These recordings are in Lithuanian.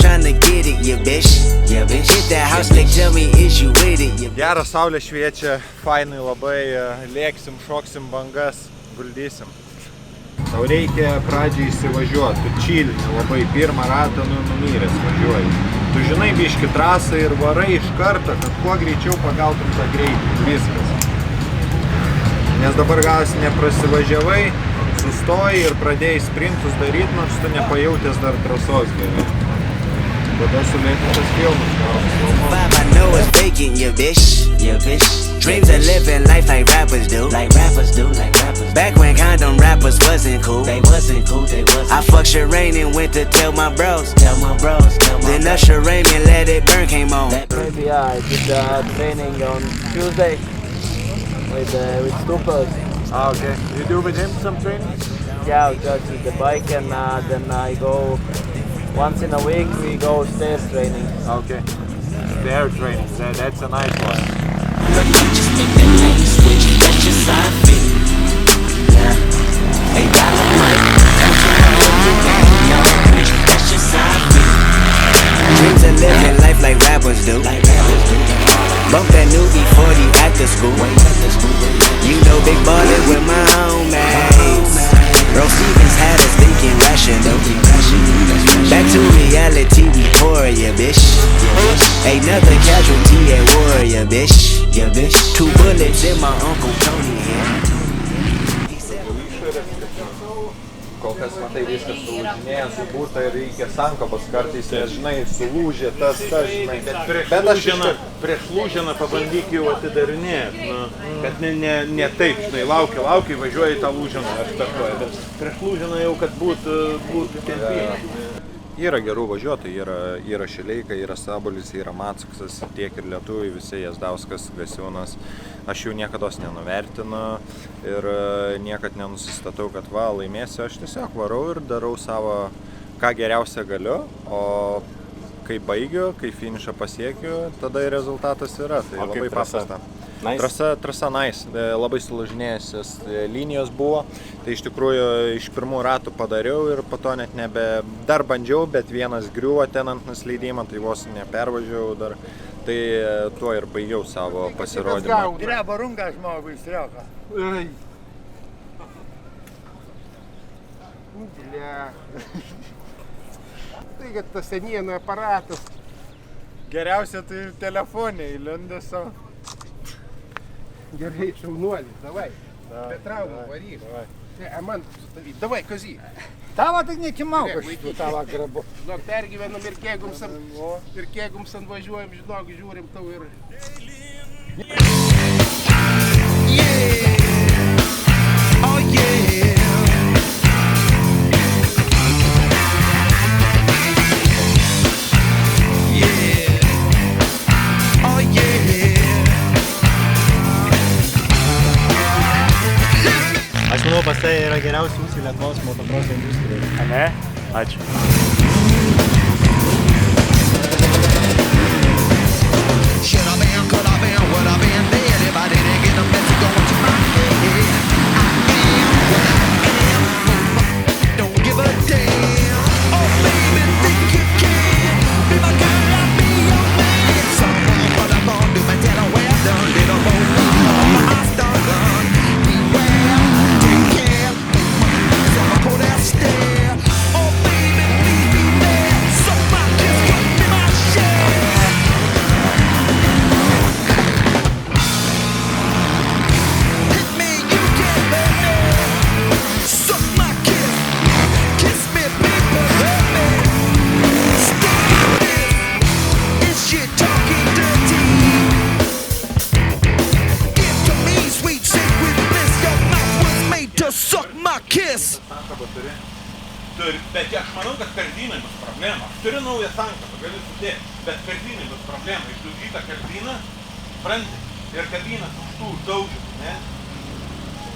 tryna get it, yeah bitch. Hit that house, like tell me is you with it, yeah. Geras saulė šviečia, fainai labai, lėksim, šoksim bangas, guldysim. Tau reikia pradžiai įsivažiuoti, tu čilini labai, pirmą ratą numyręs važiuoji. Tu žinai biški trasą ir varai iš karto, kad kuo greičiau pagautum tą greitį, viskas. Nes dabar gal neprasivažiavai, sustoji ir pradėjai sprintus daryti, nors tu nepajautęs dar trasos gerai. Tada sulėtintas filmas. I know it's faking, yeah bitch. Dreams of living life like rappers do. Back when condom rappers wasn't cool. They wasn't. I fucked Shireen and went to tell my bros. Then Usher Raymond Let It Burn came on. Maybe I did training on Tuesday with Stupid. Ah, okay. You do with him some training? Yeah, just with the bike and then I go once in a week. We go stairs training. Okay. Stair training. That's a nice one. Just make that lane switch, that's your side fit. $8 mic, that's your side fit. Dreams of living life like rappers do. Bump that new E40 after school. You know big ballin' with my homies. Bro Stevens had us thinking rational. Back to reality, we pour, yeah bitch. Another casualty at war, yeah bitch. 2 bullets in my Uncle Tony, yeah. Kol kas matai viskas sulūžinėja, subūta ir reikia sankabos kartais, žinai, sulūžė, tas, žinai. Bet aš prieš lūženą pabandyk jau atidarinėti, kad ne taip, žinai, lauki, važiuoji tą lūženą, aš kartuoju, bet prieš lūženą jau, kad būtų tempinė. Yra gerų važiuotojų, yra Šileika, yra Sabolis, yra Matsuksas, tiek ir lietuviai, visi Jazdauskas, Gasiūnas. Aš jų niekados nenuvertinu ir niekad nenusistatau, kad va, laimėsiu. Aš tiesiog varau ir darau savo, ką geriausia galiu, o kai baigiu, kai finišą pasiekiu, tada ir rezultatas yra. Tai labai paprasta. Trasa nice, labai sulūžinėjusios linijos buvo, tai iš tikrųjų iš pirmų ratų padariau ir po to net dar bandžiau, bet vienas griuvo ten ant nusileidimo, tai vos nepervažiavau dar, tai tuo ir baigiau savo pasirodymą. Greba runga žmogui striauka. Tai kad tas senienų aparatas. Geriausia tai telefonė įlindęs savo. Gerai, šaunuolis, davai. Be traumų varyk. Man, davai, Kazy. Tavo tik nekimau kažkaip tavo grabu. Žinok, pergyvenam ir kiegums ant važiuojam, žinok, žiūrim tau ir... Oh yeah. Aš manau, pas tai yra geriausi mūsų Lietuvos motokroso industrijai. Ne? Ačiū. Bet aš manau, kad kardynai bus problema. Aš turiu naują sankabą, galiu sudėti, bet kardynai bus problema. Išdaužyta kardyna, pranti, ir kardynas už tų uždaužytų, ne?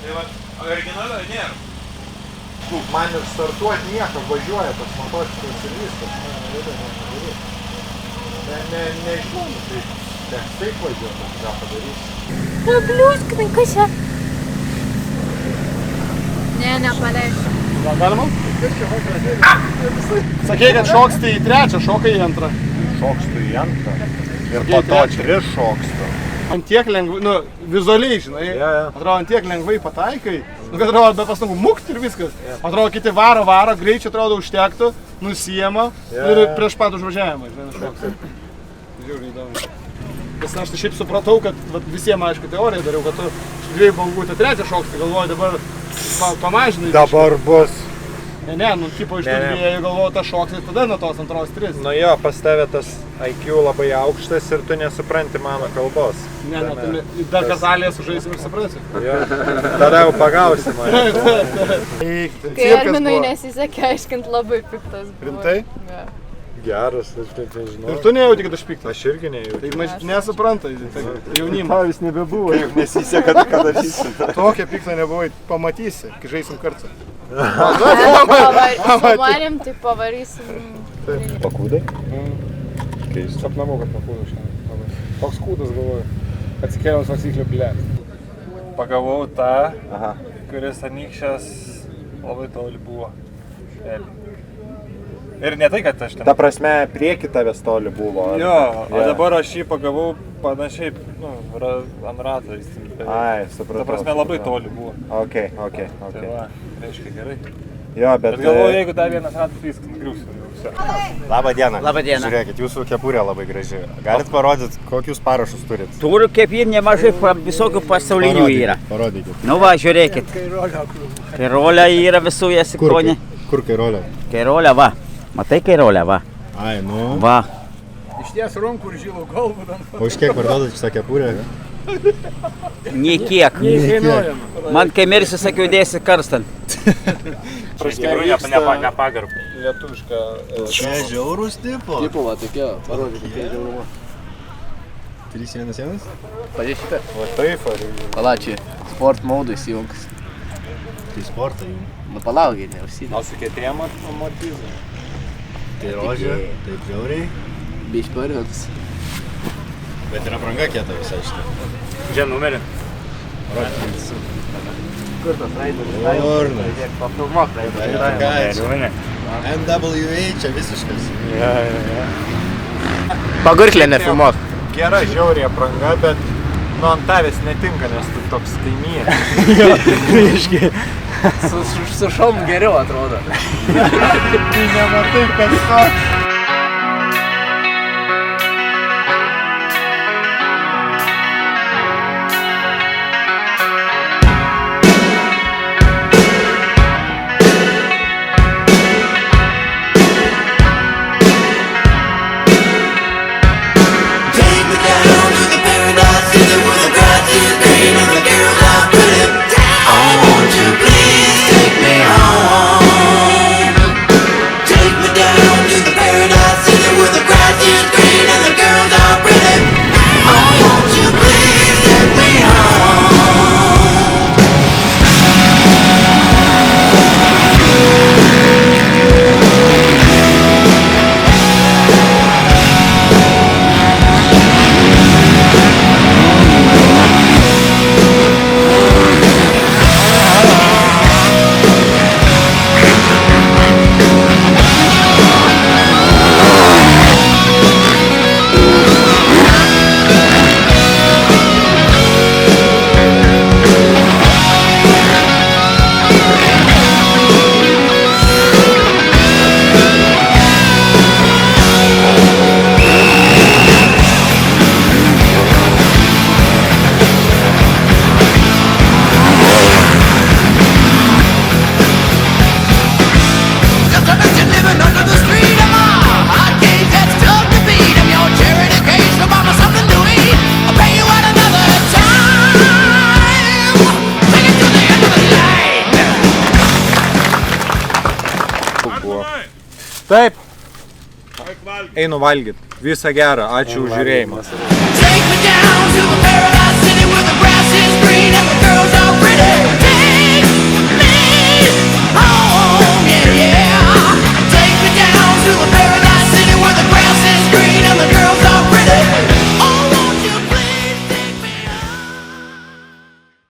Tai va, originalio nėra. Man ir startuoti nieko, važiuoja tas motociklas ir viskas. Nežinau, tai taip važiuoti, ką padarysi. Bliūskinai, kas čia? Ne, nepaleisiu. Galima? Sakei, kad šoksti į trečią, šokai į antrą. Šokstu į antrą. Ir po to 3 šokstu. Ant tiek lengvai, nu, vizualiai, žinai, atrodo, ant tiek lengvai pataikai, nu, kad atrodo, be pastangų mukt ir viskas. Atrodo, kiti varo, greičiai atrodo užtektų, nusijama ir prieš pat užvažiavimą, žinai, šoks. Žiūrėjau, įdomu. Nes aš tai šiaip supratau, kad visiems, aišku, teoriją dariau, kad tu iš 2 bangų tą 3 šoksti, galvoju, dabar pamažinai. Dabar bus. Ne, nu, tipo iš tų 2 galvoju, tą šoksti, tada nuo tos antros 3. Nu jo, pas tave tas IQ labai aukštas ir tu nesupranti mano kalbos. Ne, dar kazalės užžaisim ir suprasi. Tada jau pagausi mane. Kai Arminui nesisekė aiškint, labai piktas buvo. Rimtai? Geras, aš taip nežinau. Ir tu nejauti, kad aš piktas? Aš irgi nejauti. Tai nesupranta, jaunimą. Pavis nebebuvo, juk nesiseka, kad darysi. Tokia pikta nebuvai, pamatysi, kai žaisim kartą. Pavarėm, tai pavarysim. Pakūdai? Keista. Sapnavau, kad pakūdau šiandien. Toks kūdas galvoju. Atsikėliau svarstyklių blėt. Pagavau tą, kuris anykščias labai toli buvo. Ir ne tai, kad aš ten... Ta prasme, prieki tavęs toli buvo. Jo, o dabar aš jį pagavau panašiai, nu, ant rato įstimti. Ai, supratau. Ta prasme, labai toli buvo. Ok. Tai va, reiškia gerai. Jo, bet galvoju, jeigu dar vienas ratas viskas nugriūsiu. Labą dieną. Labą dieną. Žiūrėkit, jūsų kepurė labai graži. Galit parodyti, kokius parašus turit? Turiu kaip ir nemažai visokių pasaulinių yra. Parodykit. Nu va, žiūrėkit. Kairolė yra visų jasikonė. Kur kairolė? Kairolė, va. Matai kairolę, va. Ai, nu. Va. Išties rankų ir žilų galvų. O už kiek parduodat šitą kepurę? Nė kiek. Man kai mirsi, sakiau, dėsi karstant. Iš tikrųjų, nepagarb. Lietuviška. Čia žiaurus tipo. Tipo, va, tokia, parodykit, kokia žiauruma. 311? Pažiūrėkite. Va taip, ar... Palačiai, sport modui įsijungs. Tai sportą jų. Nu, palaukit, neužsidė. O su kietėjom motyvų? Tai rožė, taip žiauriai. Biški parinantis. Bet yra branga kieta visai šitą. Žien numerį. Rodykit. Kur tas raidas? Ornas. Papilmok raidas. NWA čia visiškas. Pagurklė nefilmuok. Gera žiaurė apranga, bet nu ant tavęs netinka, nes tu toks kaimietis. Su šom geriau atrodo. Nematai, kad toks. Taip. Einu valgyt. Visą gerą. Ačiū už žiūrėjimą.